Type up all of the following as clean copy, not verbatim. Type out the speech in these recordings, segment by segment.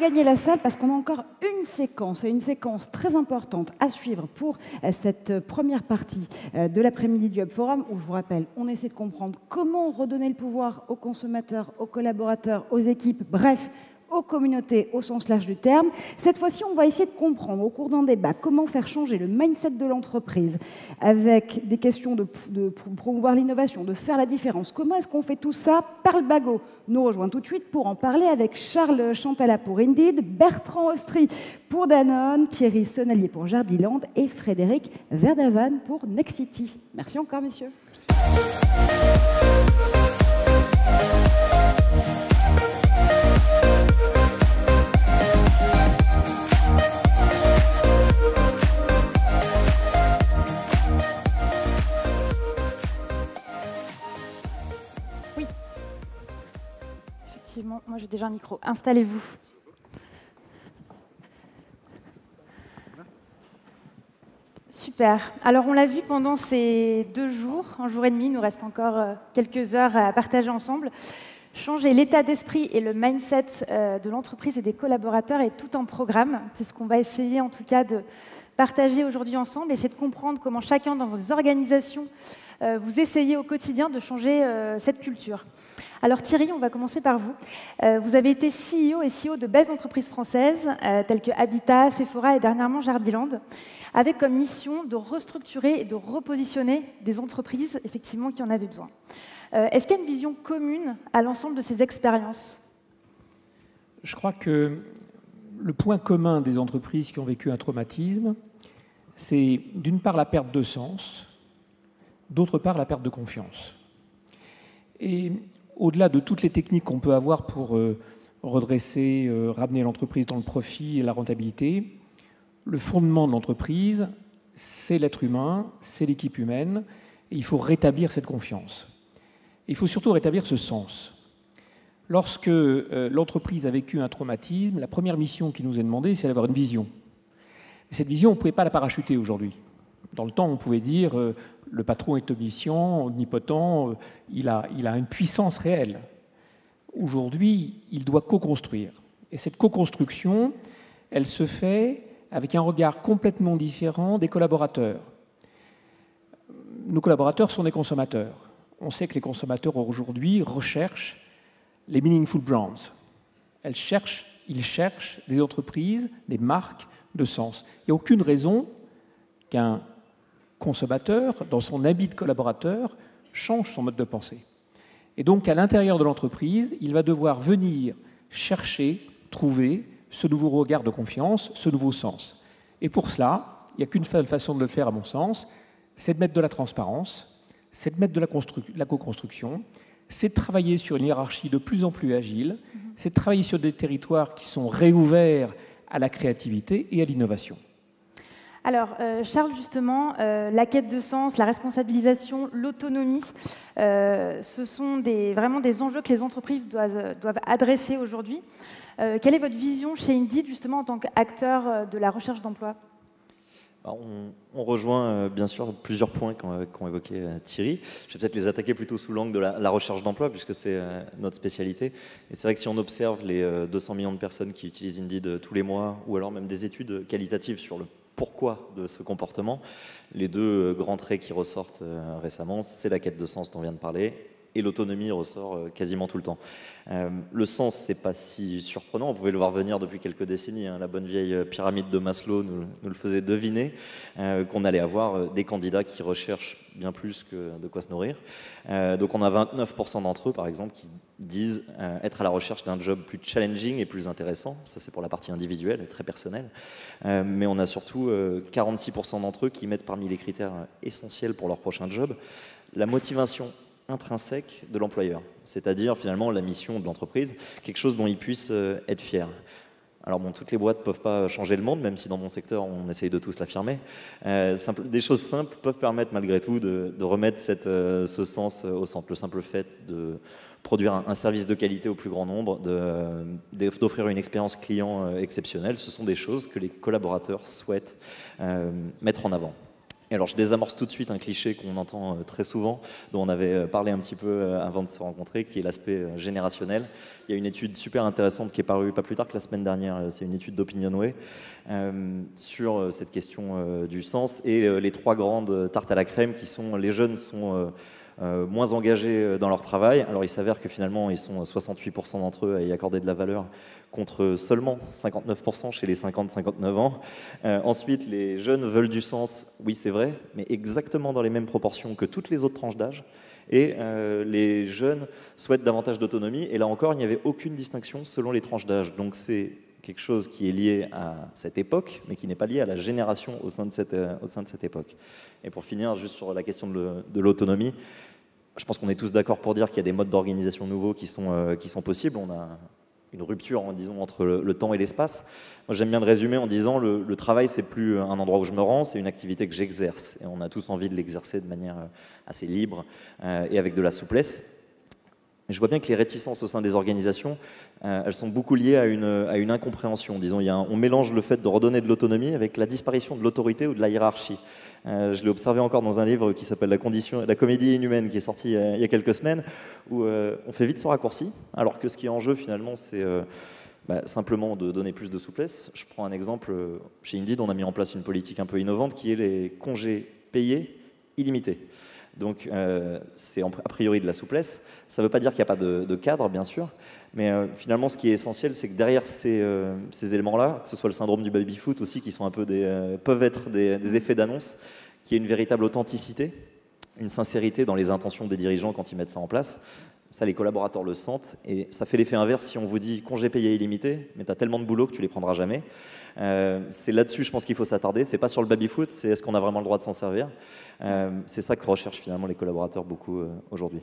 regagner la salle parce qu'on a encore une séquence, et une séquence très importante à suivre pour cette première partie de l'après-midi du Hub Forum, où je vous rappelle, on essaie de comprendre comment redonner le pouvoir aux consommateurs, aux collaborateurs, aux équipes, bref, aux communautés au sens large du terme. Cette fois-ci, on va essayer de comprendre au cours d'un débat comment faire changer le mindset de l'entreprise avec des questions de promouvoir l'innovation, de faire la différence. Comment est-ce qu'on fait tout ça? Perle Bagot nous rejoint tout de suite pour en parler avec Charles Chantala pour Indeed, Bertrand Ostry pour Danone, Thierry Sonnelier pour Jardiland et Frédéric Verdavan pour Nexity. Merci encore, messieurs. Moi j'ai déjà un micro. Installez-vous. Super. Alors on l'a vu pendant ces 2 jours, un jour et demi, il nous reste encore quelques heures à partager ensemble. Changer l'état d'esprit et le mindset de l'entreprise et des collaborateurs est tout un programme. C'est ce qu'on va essayer en tout cas de partager aujourd'hui ensemble, essayer de comprendre comment chacun dans vos organisations vous essayez au quotidien de changer cette culture. Alors Thierry, on va commencer par vous. Vous avez été CEO et CEO de belles entreprises françaises, telles que Habitat, Sephora et dernièrement Jardiland, avec comme mission de restructurer et de repositionner des entreprises, effectivement, qui en avaient besoin. Est-ce qu'il y a une vision commune à l'ensemble de ces expériences? Je crois que le point commun des entreprises qui ont vécu un traumatisme, c'est d'une part la perte de sens, d'autre part la perte de confiance. Et au-delà de toutes les techniques qu'on peut avoir pour redresser, ramener l'entreprise dans le profit et la rentabilité, le fondement de l'entreprise, c'est l'être humain, c'est l'équipe humaine, et il faut rétablir cette confiance. Et il faut surtout rétablir ce sens. Lorsque l'entreprise a vécu un traumatisme, la première mission qui nous est demandée, c'est d'avoir une vision. Et cette vision, on ne pouvait pas la parachuter aujourd'hui. Dans le temps, on pouvait dire le patron est omniscient, omnipotent, il a une puissance réelle. Aujourd'hui, il doit co-construire. Et cette co-construction, elle se fait avec un regard complètement différent des collaborateurs. Nos collaborateurs sont des consommateurs. On sait que les consommateurs aujourd'hui recherchent les meaningful brands. Ils cherchent des entreprises, des marques de sens. Il n'y a aucune raison qu'un consommateur, dans son habit de collaborateur, change son mode de pensée. Et donc, à l'intérieur de l'entreprise, il va devoir venir chercher, trouver ce nouveau regard de confiance, ce nouveau sens. Et pour cela, il n'y a qu'une seule façon de le faire, à mon sens, c'est de mettre de la transparence, c'est de mettre de la co-construction, c'est de travailler sur une hiérarchie de plus en plus agile, c'est de travailler sur des territoires qui sont réouverts à la créativité et à l'innovation. Alors, Charles, justement, la quête de sens, la responsabilisation, l'autonomie, ce sont vraiment des enjeux que les entreprises doivent adresser aujourd'hui. Quelle est votre vision chez Indeed, justement, en tant qu'acteur de la recherche d'emploi? On rejoint bien sûr plusieurs points qu'ont évoqué Thierry. Je vais peut-être les attaquer plutôt sous l'angle de la recherche d'emploi, puisque c'est notre spécialité. Et c'est vrai que si on observe les 200 millions de personnes qui utilisent Indeed tous les mois, ou alors même des études qualitatives sur le pourquoi de ce comportement, les 2 grands traits qui ressortent récemment, c'est la quête de sens dont on vient de parler, et l'autonomie ressort quasiment tout le temps. Le sens, c'est pas si surprenant, on pouvait le voir venir depuis quelques décennies, hein. La bonne vieille pyramide de Maslow nous le faisait deviner, qu'on allait avoir des candidats qui recherchent bien plus que de quoi se nourrir. Donc on a 29% d'entre eux, par exemple, qui disent être à la recherche d'un job plus challenging et plus intéressant. Ça, c'est pour la partie individuelle et très personnelle. Mais on a surtout 46% d'entre eux qui mettent parmi les critères essentiels pour leur prochain job la motivation intrinsèque de l'employeur, c'est-à-dire finalement la mission de l'entreprise, quelque chose dont ils puissent être fiers. Alors bon, toutes les boîtes ne peuvent pas changer le monde, même si dans mon secteur on essaye de tous l'affirmer. Des choses simples peuvent permettre malgré tout de remettre ce sens au centre. Le simple fait de produire un service de qualité au plus grand nombre, d'offrir une expérience client exceptionnelle, ce sont des choses que les collaborateurs souhaitent mettre en avant. Et alors je désamorce tout de suite un cliché qu'on entend très souvent, dont on avait parlé un petit peu avant de se rencontrer, qui est l'aspect générationnel. Il y a une étude super intéressante qui est parue pas plus tard que la semaine dernière, c'est une étude d'Opinionway, sur cette question du sens, et les 3 grandes tartes à la crème qui sont les jeunes sont moins engagés dans leur travail. Alors il s'avère que finalement ils sont 68% d'entre eux à y accorder de la valeur, contre seulement 59% chez les 50-59 ans. Ensuite, les jeunes veulent du sens, oui c'est vrai, mais exactement dans les mêmes proportions que toutes les autres tranches d'âge. Et les jeunes souhaitent davantage d'autonomie, et là encore, il n'y avait aucune distinction selon les tranches d'âge. Donc c'est quelque chose qui est lié à cette époque, mais qui n'est pas lié à la génération au sein de cette époque. Et pour finir, juste sur la question de l'autonomie, je pense qu'on est tous d'accord pour dire qu'il y a des modes d'organisation nouveaux qui sont possibles. On a une rupture, disons, entre le temps et l'espace. Moi, j'aime bien le résumer en disant le travail, c'est plus un endroit où je me rends, c'est une activité que j'exerce. Et on a tous envie de l'exercer de manière assez libre et avec de la souplesse. Mais je vois bien que les réticences au sein des organisations, elles sont beaucoup liées à une incompréhension. Disons, on mélange le fait de redonner de l'autonomie avec la disparition de l'autorité ou de la hiérarchie. Je l'ai observé encore dans un livre qui s'appelle La comédie inhumaine, qui est sorti il y a quelques semaines, où on fait vite ce raccourci, alors que ce qui est en jeu finalement, c'est simplement de donner plus de souplesse. Je prends un exemple, chez Indeed, on a mis en place une politique un peu innovante qui est les congés payés illimités. Donc c'est a priori de la souplesse. Ça ne veut pas dire qu'il n'y a pas de cadre, bien sûr, mais finalement ce qui est essentiel, c'est que derrière ces éléments-là, que ce soit le syndrome du baby-foot aussi, qui sont un peu peuvent être des effets d'annonce, qu'il y ait une véritable authenticité, une sincérité dans les intentions des dirigeants quand ils mettent ça en place. Ça, les collaborateurs le sentent, et ça fait l'effet inverse si on vous dit congé payé illimité, mais tu as tellement de boulot que tu les prendras jamais. C'est là-dessus, je pense qu'il faut s'attarder. C'est pas sur le baby-foot, c'est est-ce qu'on a vraiment le droit de s'en servir. C'est ça que recherchent finalement les collaborateurs beaucoup aujourd'hui.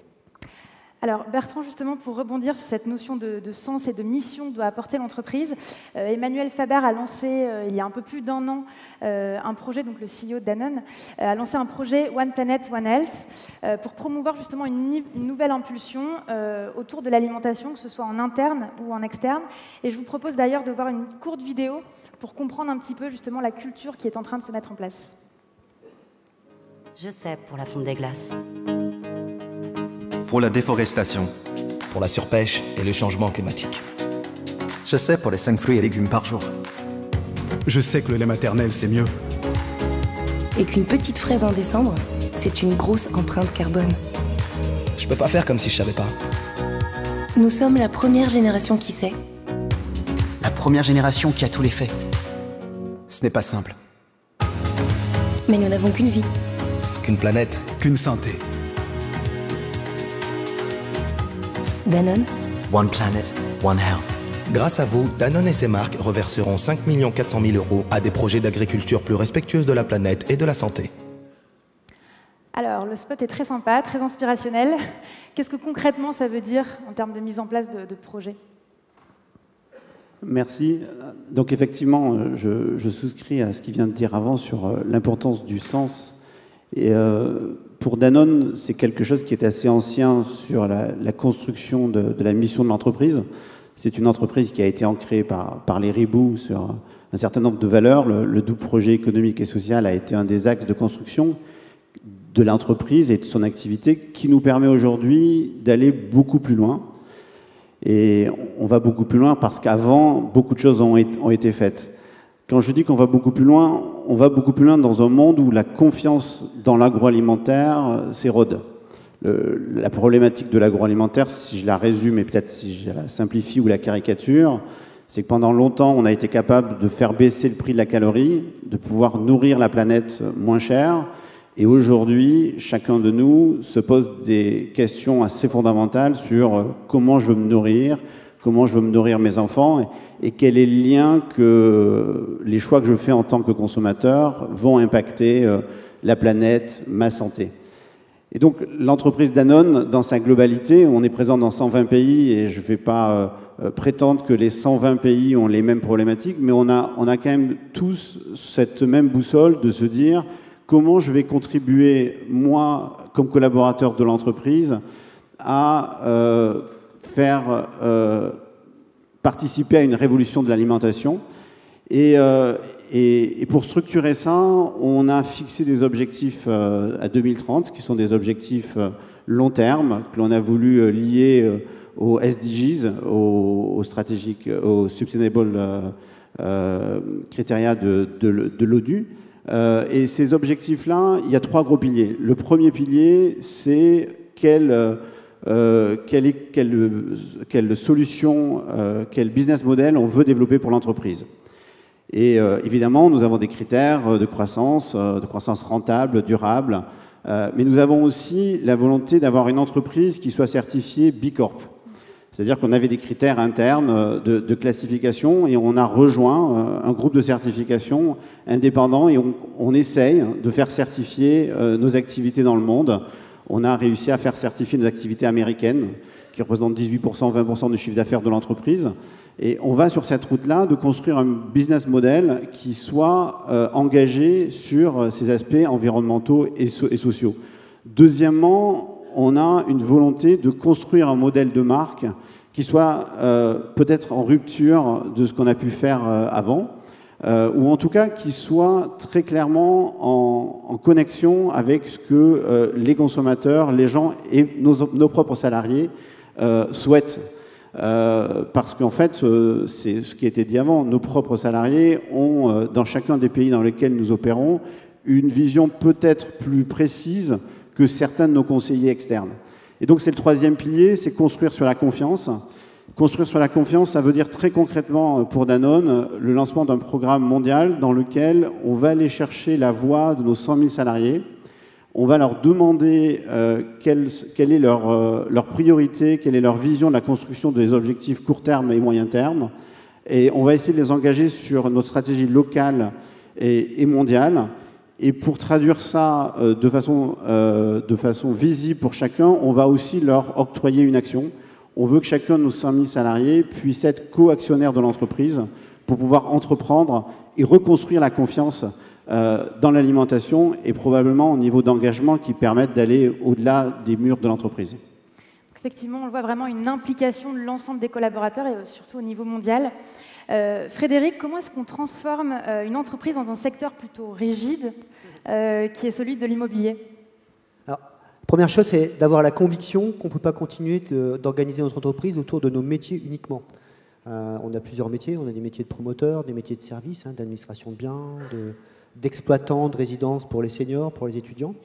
Alors Bertrand, justement, pour rebondir sur cette notion de sens et de mission que doit apporter l'entreprise, Emmanuel Faber a lancé, il y a un peu plus d'1 an, un projet, donc le CEO de Danone, a lancé un projet One Planet, One Health, pour promouvoir justement une nouvelle impulsion autour de l'alimentation, que ce soit en interne ou en externe. Et je vous propose d'ailleurs de voir une courte vidéo pour comprendre un petit peu justement la culture qui est en train de se mettre en place. Je sais pour la fonte des glaces. Pour la déforestation. Pour la surpêche et le changement climatique. Je sais pour les 5 fruits et légumes par jour. Je sais que le lait maternel, c'est mieux. Et qu'une petite fraise en décembre, c'est une grosse empreinte carbone. Je peux pas faire comme si je savais pas. Nous sommes la première génération qui sait. La première génération qui a tous les faits. Ce n'est pas simple. Mais nous n'avons qu'une vie. Qu'une planète. Qu'une santé. Danone. One Planet, One Health. Grâce à vous, Danone et ses marques reverseront 5 400 000 € à des projets d'agriculture plus respectueuse de la planète et de la santé. Alors, le spot est très sympa, très inspirationnel. Qu'est-ce que concrètement ça veut dire en termes de mise en place de projets ? Merci. Donc effectivement, je souscris à ce qu'il vient de dire avant sur l'importance du sens. Et pour Danone, c'est quelque chose qui est assez ancien sur la construction de la mission de l'entreprise. C'est une entreprise qui a été ancrée par les Ribou sur un certain nombre de valeurs. Le double projet économique et social a été un des axes de construction de l'entreprise et de son activité qui nous permet aujourd'hui d'aller beaucoup plus loin. Et on va beaucoup plus loin parce qu'avant, beaucoup de choses ont été faites. Quand je dis qu'on va beaucoup plus loin, on va beaucoup plus loin dans un monde où la confiance dans l'agroalimentaire s'érode. La problématique de l'agroalimentaire, si je la résume et peut-être si je la simplifie ou la caricature, c'est que pendant longtemps, on a été capable de faire baisser le prix de la calorie, de pouvoir nourrir la planète moins cher. Et aujourd'hui, chacun de nous se pose des questions assez fondamentales sur comment je veux me nourrir, comment je veux me nourrir mes enfants et quel est le lien que les choix que je fais en tant que consommateur vont impacter la planète, ma santé. Et donc l'entreprise Danone, dans sa globalité, on est présent dans 120 pays et je ne vais pas prétendre que les 120 pays ont les mêmes problématiques, mais on a quand même tous cette même boussole de se dire comment je vais contribuer, moi, comme collaborateur de l'entreprise, à faire participer à une révolution de l'alimentation. Et pour structurer ça, on a fixé des objectifs à 2030, qui sont des objectifs long terme, que l'on a voulu lier aux SDGs, aux Sustainable Criteria de l'ONU. Et ces objectifs-là, il y a 3 gros piliers. Le premier pilier, c'est quelle solution, quel business model on veut développer pour l'entreprise. Et évidemment, nous avons des critères de croissance rentable, durable, mais nous avons aussi la volonté d'avoir une entreprise qui soit certifiée B Corp. C'est-à-dire qu'on avait des critères internes de classification et on a rejoint un groupe de certification indépendant et on essaye de faire certifier nos activités dans le monde. On a réussi à faire certifier nos activités américaines qui représentent 18%, 20% du chiffre d'affaires de l'entreprise. Et on va sur cette route-là de construire un business model qui soit engagé sur ces aspects environnementaux et sociaux. Deuxièmement, on a une volonté de construire un modèle de marque qui soit peut-être en rupture de ce qu'on a pu faire avant, ou en tout cas qui soit très clairement en connexion avec ce que les consommateurs, les gens et nos propres salariés souhaitent. Parce qu'en fait, c'est ce qui a été dit avant, nos propres salariés ont, dans chacun des pays dans lesquels nous opérons, une vision peut-être plus précise que certains de nos conseillers externes. Et donc c'est le troisième pilier, c'est construire sur la confiance. Construire sur la confiance, ça veut dire très concrètement pour Danone le lancement d'un programme mondial dans lequel on va aller chercher la voix de nos 100 000 salariés. On va leur demander quelle est leur priorité, quelle est leur vision de la construction des objectifs court terme et moyen terme. Et on va essayer de les engager sur notre stratégie locale et mondiale. Et pour traduire ça de façon visible pour chacun, on va aussi leur octroyer une action. On veut que chacun de nos 100 000 salariés puisse être co-actionnaire de l'entreprise pour pouvoir entreprendre et reconstruire la confiance dans l'alimentation et probablement au niveau d'engagement qui permettent d'aller au-delà des murs de l'entreprise. Effectivement, on voit vraiment une implication de l'ensemble des collaborateurs et surtout au niveau mondial. Frédéric, comment est-ce qu'on transforme une entreprise dans un secteur plutôt rigide qui est celui de l'immobilier? Alors, première chose, c'est d'avoir la conviction qu'on ne peut pas continuer d'organiser notre entreprise autour de nos métiers uniquement. On a plusieurs métiers, on a des métiers de promoteurs, des métiers de service, d'administration de biens, d'exploitants, de résidence pour les seniors, pour les étudiants.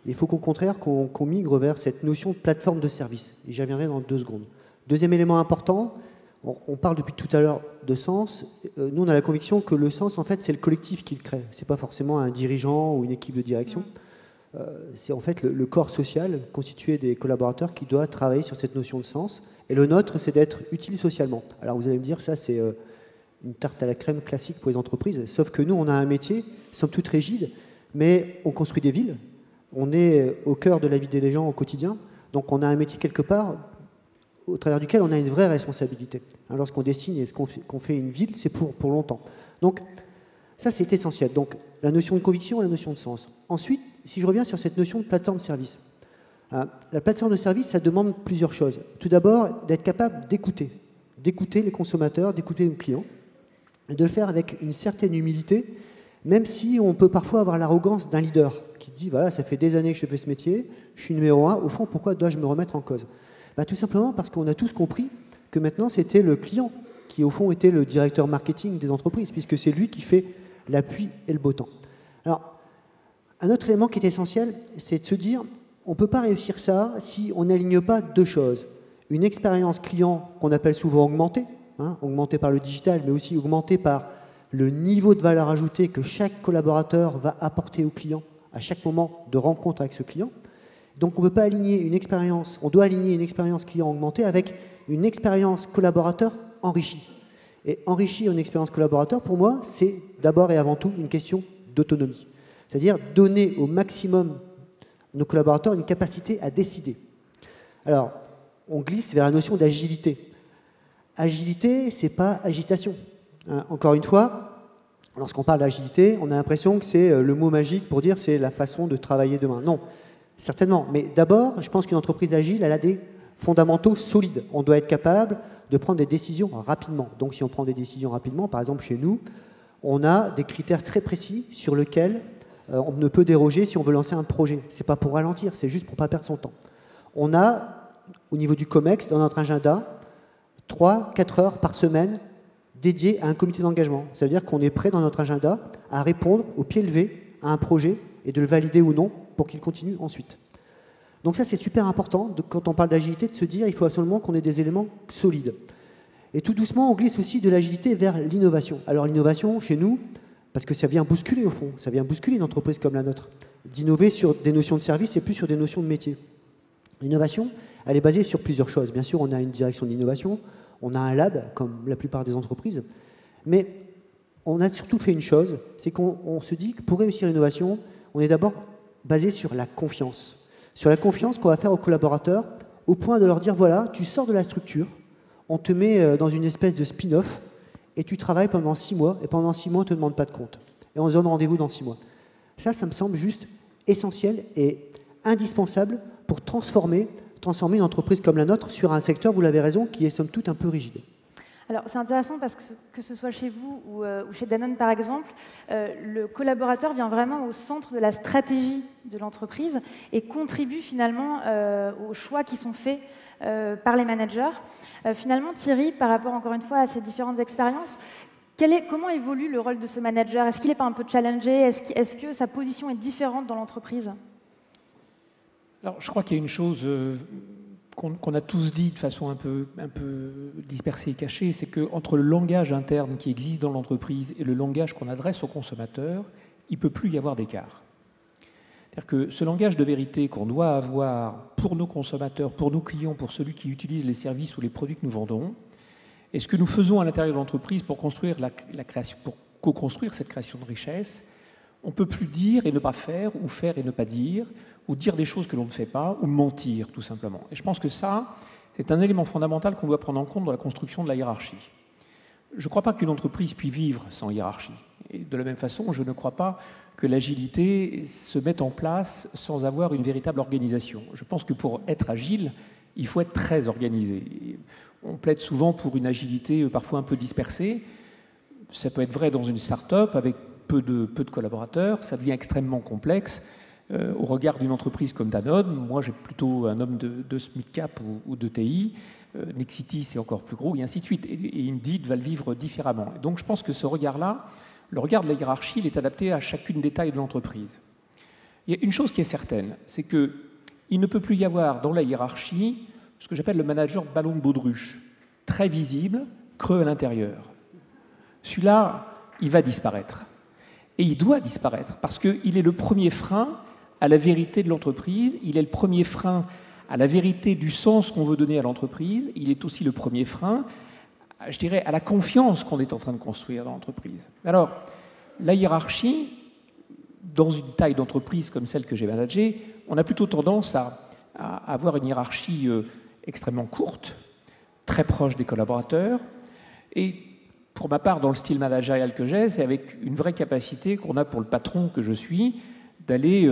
Il faut qu'au contraire qu'on migre vers cette notion de plateforme de service. Et j'y reviendrai dans 2 secondes. Deuxième élément important, on parle depuis tout à l'heure de sens. Nous, on a la conviction que le sens, en fait, c'est le collectif qui le crée. Ce n'est pas forcément un dirigeant ou une équipe de direction. C'est en fait le corps social constitué des collaborateurs qui doit travailler sur cette notion de sens. Et le nôtre, c'est d'être utile socialement. Alors vous allez me dire, ça c'est une tarte à la crème classique pour les entreprises, sauf que nous, on a un métier, somme toute rigide, mais on construit des villes, on est au cœur de la vie des gens au quotidien, donc on a un métier quelque part au travers duquel on a une vraie responsabilité. Lorsqu'on dessine et qu'on fait une ville, c'est pour longtemps. Donc ça, c'est essentiel. Donc la notion de conviction et la notion de sens. Ensuite, si je reviens sur cette notion de plateforme de service, la plateforme de service, ça demande plusieurs choses. Tout d'abord, d'être capable d'écouter les consommateurs, d'écouter nos clients, et de le faire avec une certaine humilité, même si on peut parfois avoir l'arrogance d'un leader qui dit, voilà, ça fait des années que je fais ce métier, je suis numéro 1, au fond, pourquoi dois-je me remettre en cause? Tout simplement parce qu'on a tous compris que maintenant, c'était le client qui, au fond, était le directeur marketing des entreprises, puisque c'est lui qui fait la pluie et le beau temps. Alors, un autre élément qui est essentiel, c'est de se dire, on ne peut pas réussir ça si on n'aligne pas 2 choses. Une expérience client qu'on appelle souvent augmentée, augmentée par le digital, mais aussi augmentée par le niveau de valeur ajoutée que chaque collaborateur va apporter au client à chaque moment de rencontre avec ce client. Donc on ne peut pas aligner une expérience, on doit aligner une expérience client augmentée avec une expérience collaborateur enrichie. Et enrichir une expérience collaborateur, pour moi, c'est d'abord et avant tout une question d'autonomie. C'est-à-dire donner au maximum nos collaborateurs une capacité à décider. Alors, on glisse vers la notion d'agilité. Agilité, ce n'est pas agitation. Encore une fois, lorsqu'on parle d'agilité, on a l'impression que c'est le mot magique pour dire c'est la façon de travailler demain. Non, certainement. Mais d'abord, je pense qu'une entreprise agile, elle a des fondamentaux solides. On doit être capable de prendre des décisions rapidement. Donc, si on prend des décisions rapidement, par exemple chez nous, on a des critères très précis sur lesquels on ne peut déroger si on veut lancer un projet. Ce n'est pas pour ralentir, c'est juste pour ne pas perdre son temps. On a, au niveau du COMEX, dans notre agenda, 3-4 heures par semaine dédiées à un comité d'engagement. Ça veut dire qu'on est prêt dans notre agenda à répondre au pied levé à un projet et de le valider ou non pour qu'il continue ensuite. Donc ça, c'est super important, quand on parle d'agilité, de se dire qu'il faut absolument qu'on ait des éléments solides. Et tout doucement, on glisse aussi de l'agilité vers l'innovation. Alors l'innovation, chez nous, parce que ça vient bousculer au fond, ça vient bousculer une entreprise comme la nôtre, d'innover sur des notions de service et plus sur des notions de métier. L'innovation, elle est basée sur plusieurs choses. Bien sûr, on a une direction d'innovation, on a un lab, comme la plupart des entreprises, mais on a surtout fait une chose, c'est qu'on se dit que pour réussir l'innovation, on est d'abord basé sur la confiance. Sur la confiance qu'on va faire aux collaborateurs, au point de leur dire, voilà, tu sors de la structure, on te met dans une espèce de spin-off, et tu travailles pendant 6 mois, et pendant 6 mois, on ne te demande pas de compte. Et on se donne rendez-vous dans 6 mois. Ça me semble juste essentiel et indispensable pour transformer une entreprise comme la nôtre sur un secteur, vous l'avez raison, qui est somme toute un peu rigide. Alors c'est intéressant parce que ce soit chez vous ou chez Danone par exemple, le collaborateur vient vraiment au centre de la stratégie de l'entreprise et contribue finalement aux choix qui sont faits par les managers. Finalement Thierry, par rapport encore une fois à ces différentes expériences, comment évolue le rôle de ce manager? Est-ce qu'il n'est pas un peu challengé? Est-ce que sa position est différente dans l'entreprise? Alors, je crois qu'il y a une chose qu'on a tous dit de façon un peu dispersée et cachée, c'est qu'entre le langage interne qui existe dans l'entreprise et le langage qu'on adresse aux consommateurs, il ne peut plus y avoir d'écart. C'est-à-dire que ce langage de vérité qu'on doit avoir pour nos consommateurs, pour nos clients, pour celui qui utilise les services ou les produits que nous vendons, et ce que nous faisons à l'intérieur de l'entreprise pour construire la création, pour co-construire cette création de richesse, on ne peut plus dire et ne pas faire, ou faire et ne pas dire, ou dire des choses que l'on ne fait pas, ou mentir, tout simplement. Et je pense que ça, c'est un élément fondamental qu'on doit prendre en compte dans la construction de la hiérarchie. Je ne crois pas qu'une entreprise puisse vivre sans hiérarchie. Et de la même façon, je ne crois pas que l'agilité se mette en place sans avoir une véritable organisation. Je pense que pour être agile, il faut être très organisé. On plaide souvent pour une agilité parfois un peu dispersée. Ça peut être vrai dans une start-up avec peu de collaborateurs, ça devient extrêmement complexe. Au regard d'une entreprise comme Danone, moi j'ai plutôt un homme de mid-cap ou de TI, Nexity c'est encore plus gros, et ainsi de suite. Et Indeed va le vivre différemment. Et donc je pense que ce regard-là, le regard de la hiérarchie, il est adapté à chacune des tailles de l'entreprise. Il y a une chose qui est certaine, c'est qu'il ne peut plus y avoir dans la hiérarchie ce que j'appelle le manager ballon de baudruche, très visible, creux à l'intérieur. Celui-là, il va disparaître. Et il doit disparaître, parce qu'il est le premier frein à la vérité de l'entreprise, il est le premier frein à la vérité du sens qu'on veut donner à l'entreprise, il est aussi le premier frein, je dirais, à la confiance qu'on est en train de construire dans l'entreprise. Alors, la hiérarchie, dans une taille d'entreprise comme celle que j'ai managée, on a plutôt tendance à avoir une hiérarchie extrêmement courte, très proche des collaborateurs, et pour ma part, dans le style managérial que j'ai, c'est avec une vraie capacité qu'on a pour le patron que je suis, d'aller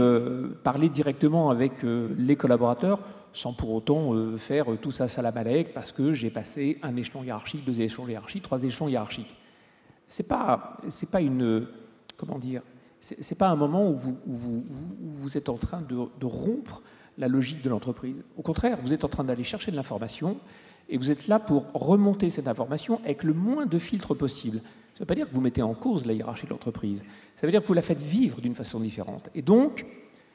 parler directement avec les collaborateurs, sans pour autant faire tout ça salamalek, parce que j'ai passé un échelon hiérarchique, 2 échelons hiérarchiques, 3 échelons hiérarchiques. C'est pas une... Comment dire? C'est pas un moment où vous êtes en train de rompre la logique de l'entreprise. Au contraire, vous êtes en train d'aller chercher de l'information, et vous êtes là pour remonter cette information avec le moins de filtres possible. Ça ne veut pas dire que vous mettez en cause la hiérarchie de l'entreprise. Ça veut dire que vous la faites vivre d'une façon différente. Et donc,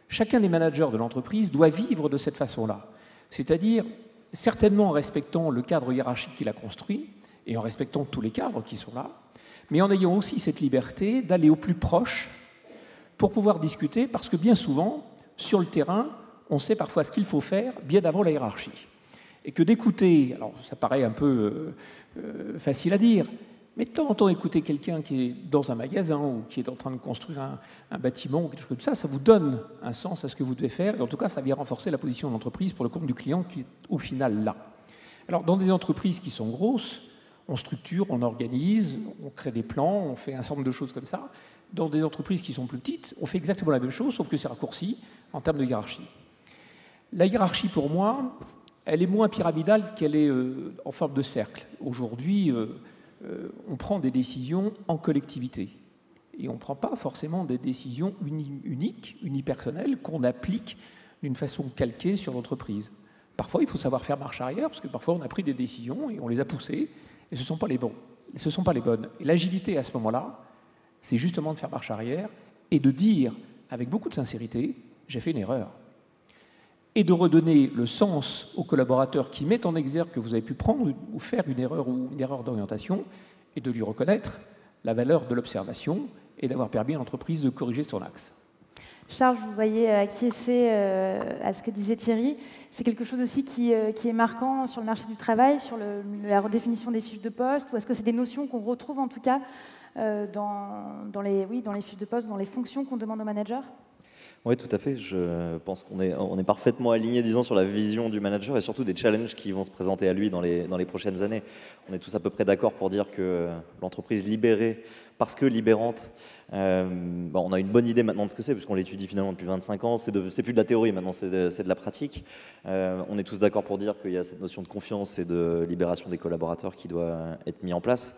chacun des managers de l'entreprise doit vivre de cette façon-là. C'est-à-dire, certainement en respectant le cadre hiérarchique qu'il a construit, et en respectant tous les cadres qui sont là, mais en ayant aussi cette liberté d'aller au plus proche pour pouvoir discuter, parce que bien souvent, sur le terrain, on sait parfois ce qu'il faut faire bien avant la hiérarchie. Et que d'écouter, alors ça paraît un peu facile à dire, mais de temps en temps écouter quelqu'un qui est dans un magasin ou qui est en train de construire un bâtiment ou quelque chose comme ça vous donne un sens à ce que vous devez faire, et en tout cas ça vient renforcer la position de l'entreprise pour le compte du client qui est au final là. Alors dans des entreprises qui sont grosses, on structure, on organise, on crée des plans, on fait un certain nombre de choses comme ça. Dans des entreprises qui sont plus petites, on fait exactement la même chose, sauf que c'est raccourci en termes de hiérarchie. La hiérarchie pour moi, elle est moins pyramidale qu'elle est en forme de cercle. Aujourd'hui, on prend des décisions en collectivité. Et on ne prend pas forcément des décisions uniques, unipersonnelles, qu'on applique d'une façon calquée sur l'entreprise. Parfois, il faut savoir faire marche arrière, parce que parfois, on a pris des décisions et on les a poussées, et ce ne sont pas les bonnes. Et l'agilité, à ce moment-là, c'est justement de faire marche arrière et de dire, avec beaucoup de sincérité, j'ai fait une erreur. Et de redonner le sens aux collaborateurs qui mettent en exergue que vous avez pu prendre ou faire une erreur d'orientation, et de lui reconnaître la valeur de l'observation et d'avoir permis à l'entreprise de corriger son axe. Charles, vous voyez acquiescer à ce que disait Thierry. C'est quelque chose aussi qui est marquant sur le marché du travail, sur la redéfinition des fiches de poste, ou est-ce que c'est des notions qu'on retrouve en tout cas dans les fiches de poste, dans les fonctions qu'on demande aux managers? Oui, tout à fait. Je pense qu'on est parfaitement aligné, disons, sur la vision du manager et surtout des challenges qui vont se présenter à lui dans les prochaines années. On est tous à peu près d'accord pour dire que l'entreprise libérée, parce que libérante, on a une bonne idée maintenant de ce que c'est, puisqu'on l'étudie finalement depuis 25 ans. C'est plus de la théorie maintenant, c'est de la pratique. On est tous d'accord pour dire qu'il y a cette notion de confiance et de libération des collaborateurs qui doit être mise en place.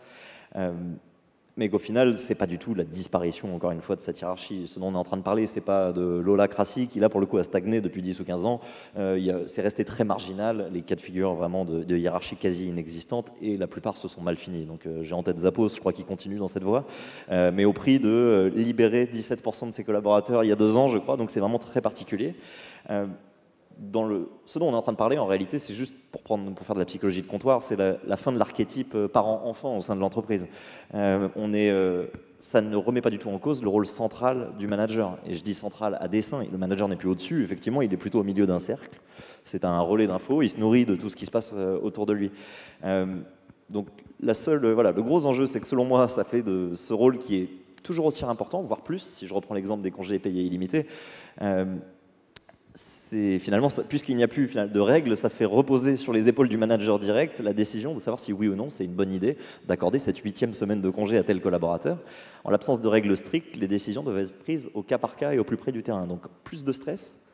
Mais qu'au final, ce n'est pas du tout la disparition, encore une fois, de cette hiérarchie. Ce dont on est en train de parler, ce n'est pas de l'holacratie qui, là, pour le coup, a stagné depuis 10 ou 15 ans. C'est resté très marginal, les cas de figure vraiment de hiérarchie quasi inexistante, et la plupart se sont mal finis. Donc j'ai en tête Zappos, je crois qu'il continue dans cette voie, mais au prix de libérer 17% de ses collaborateurs il y a 2 ans, je crois, donc c'est vraiment très particulier. Ce dont on est en train de parler, en réalité, c'est juste, pour faire de la psychologie de comptoir, c'est la fin de l'archétype parent-enfant au sein de l'entreprise. Ça ne remet pas du tout en cause le rôle central du manager. Et je dis central à dessein, le manager n'est plus au-dessus, effectivement, il est plutôt au milieu d'un cercle. C'est un relais d'infos, il se nourrit de tout ce qui se passe autour de lui. Donc le gros enjeu, c'est que selon moi, ça fait de ce rôle qui est toujours aussi important, voire plus, si je reprends l'exemple des congés payés illimités, finalement, puisqu'il n'y a plus de règles, ça fait reposer sur les épaules du manager direct la décision de savoir si oui ou non c'est une bonne idée d'accorder cette 8e semaine de congé à tel collaborateur. En l'absence de règles strictes, les décisions doivent être prises au cas par cas et au plus près du terrain. Donc plus de stress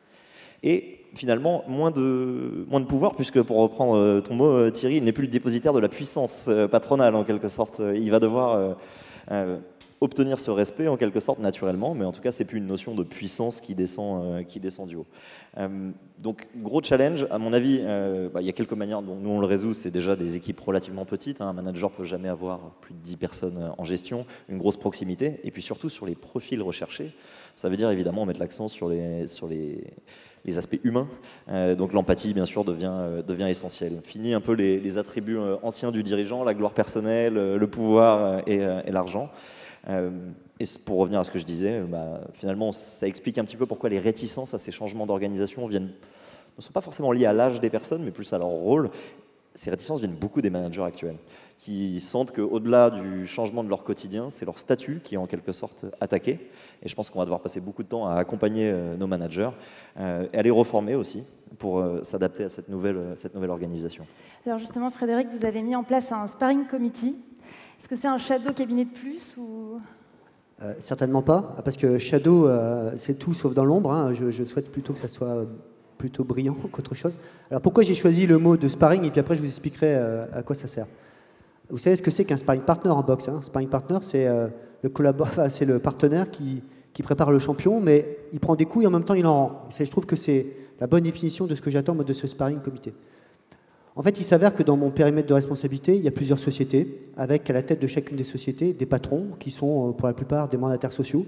et finalement moins de pouvoir, puisque pour reprendre ton mot Thierry, il n'est plus le dépositaire de la puissance patronale en quelque sorte. Il va devoir obtenir ce respect en quelque sorte naturellement, mais en tout cas c'est plus une notion de puissance qui descend du haut. Donc gros challenge, à mon avis, il y a quelques manières dont nous on le résout, c'est déjà des équipes relativement petites, un manager ne peut jamais avoir plus de 10 personnes en gestion, une grosse proximité, et puis surtout sur les profils recherchés, ça veut dire évidemment mettre l'accent sur les aspects humains, donc l'empathie bien sûr devient essentielle. Fini un peu les attributs anciens du dirigeant, la gloire personnelle, le pouvoir et l'argent. Et pour revenir à ce que je disais, finalement, ça explique un petit peu pourquoi les réticences à ces changements d'organisation ne sont pas forcément liées à l'âge des personnes, mais plus à leur rôle. Ces réticences viennent beaucoup des managers actuels, qui sentent qu'au-delà du changement de leur quotidien, c'est leur statut qui est en quelque sorte attaqué. Et je pense qu'on va devoir passer beaucoup de temps à accompagner nos managers et à les reformer aussi pour s'adapter à cette nouvelle organisation. Alors justement, Frédéric, vous avez mis en place un sparring committee. Est-ce que c'est un shadow cabinet de plus ou... Certainement pas, parce que shadow, c'est tout sauf dans l'ombre. Hein. Je souhaite plutôt que ça soit plutôt brillant qu'autre chose. Alors pourquoi j'ai choisi le mot de sparring, et puis après je vous expliquerai à quoi ça sert. Vous savez ce que c'est qu'un sparring partner en boxe, hein. Sparring partner, c'est le partenaire qui prépare le champion, mais il prend des coups et en même temps il en rend. Je trouve que c'est la bonne définition de ce que j'attends de ce sparring comité. En fait, il s'avère que dans mon périmètre de responsabilité, il y a plusieurs sociétés, avec à la tête de chacune des sociétés des patrons qui sont pour la plupart des mandataires sociaux.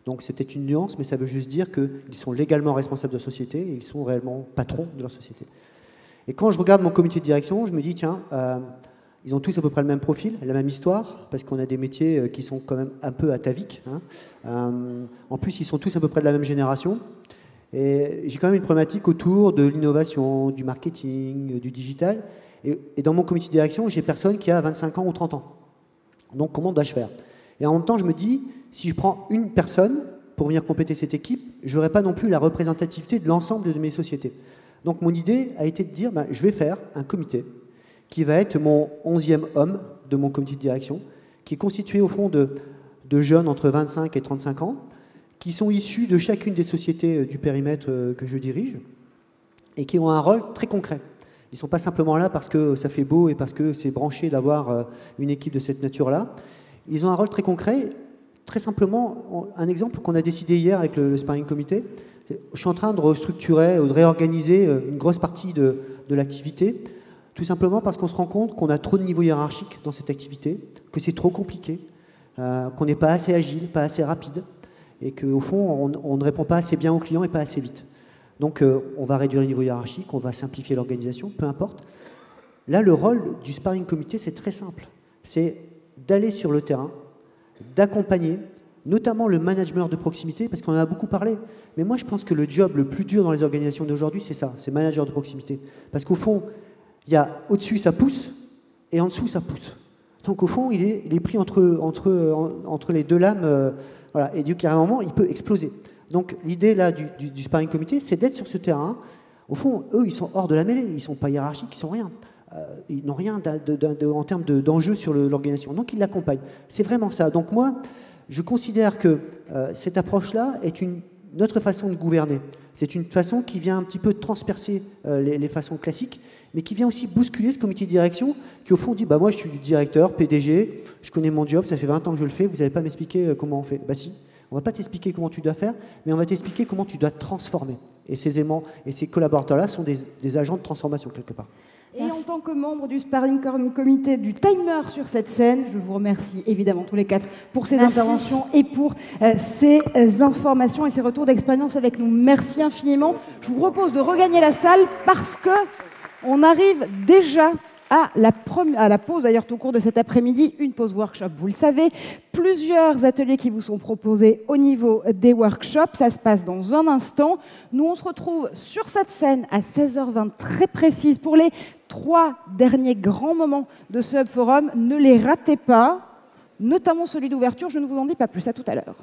Donc c'est peut-être une nuance, mais ça veut juste dire qu'ils sont légalement responsables de la société et ils sont réellement patrons de leur société. Et quand je regarde mon comité de direction, je me dis, tiens, ils ont tous à peu près le même profil, la même histoire, parce qu'on a des métiers qui sont quand même un peu ataviques. Hein. En plus, ils sont tous à peu près de la même génération. Et j'ai quand même une problématique autour de l'innovation, du marketing, du digital. Et dans mon comité de direction, j'ai personne qui a 25 ans ou 30 ans. Donc comment dois-je faire? Et en même temps, je me dis, si je prends une personne pour venir compléter cette équipe, je n'aurai pas non plus la représentativité de l'ensemble de mes sociétés. Donc mon idée a été de dire, je vais faire un comité qui va être mon 11e homme de mon comité de direction, qui est constitué au fond de jeunes entre 25 et 35 ans, qui sont issus de chacune des sociétés du périmètre que je dirige et qui ont un rôle très concret. Ils ne sont pas simplement là parce que ça fait beau et parce que c'est branché d'avoir une équipe de cette nature-là. Ils ont un rôle très concret Très simplement, un exemple qu'on a décidé hier avec le sparring comité, je suis en train de restructurer ou de réorganiser une grosse partie de l'activité, tout simplement parce qu'on se rend compte qu'on a trop de niveaux hiérarchiques dans cette activité, que c'est trop compliqué, qu'on n'est pas assez agile, pas assez rapide, et qu'au fond, on ne répond pas assez bien aux clients et pas assez vite. Donc, on va réduire les niveaux hiérarchiques, on va simplifier l'organisation, peu importe. Là, le rôle du sparring comité, c'est très simple. C'est d'aller sur le terrain, d'accompagner, notamment le management de proximité, parce qu'on en a beaucoup parlé. Mais moi, je pense que le job le plus dur dans les organisations d'aujourd'hui, c'est ça, c'est manager de proximité. Parce qu'au fond, il y a au-dessus, ça pousse, et en dessous, ça pousse. Donc, au fond, il est pris entre les deux lames, voilà, et du coup, à un moment, il peut exploser. Donc, l'idée là du sparring comité, c'est d'être sur ce terrain. Au fond, eux, ils sont hors de la mêlée, ils ne sont pas hiérarchiques, ils ne sont rien. Ils n'ont rien en termes d'enjeu sur l'organisation. Donc, ils l'accompagnent. C'est vraiment ça. Donc, moi, je considère que cette approche-là est notre façon de gouverner. C'est une façon qui vient un petit peu transpercer les façons classiques, mais qui vient aussi bousculer ce comité de direction qui, au fond, dit bah, moi, je suis directeur, PDG, je connais mon job, ça fait 20 ans que je le fais, vous n'allez pas m'expliquer comment on fait. Bah si, on ne va pas t'expliquer comment tu dois faire, mais on va t'expliquer comment tu dois te transformer. Et ces aimants et ces collaborateurs-là sont des agents de transformation, quelque part. Et en tant que membre du sparring comité du timer sur cette scène, je vous remercie évidemment tous les quatre pour ces interventions et pour ces informations et ces retours d'expérience avec nous. Merci infiniment. Je vous propose de regagner la salle parce que on arrive déjà à la pause, d'ailleurs, tout au cours de cet après-midi, une pause workshop. Vous le savez, plusieurs ateliers qui vous sont proposés au niveau des workshops. Ça se passe dans un instant. Nous, on se retrouve sur cette scène à 16h20, très précise, pour les 3 derniers grands moments de ce Hub Forum. Ne les ratez pas, notamment celui d'ouverture. Je ne vous en dis pas plus. À tout à l'heure.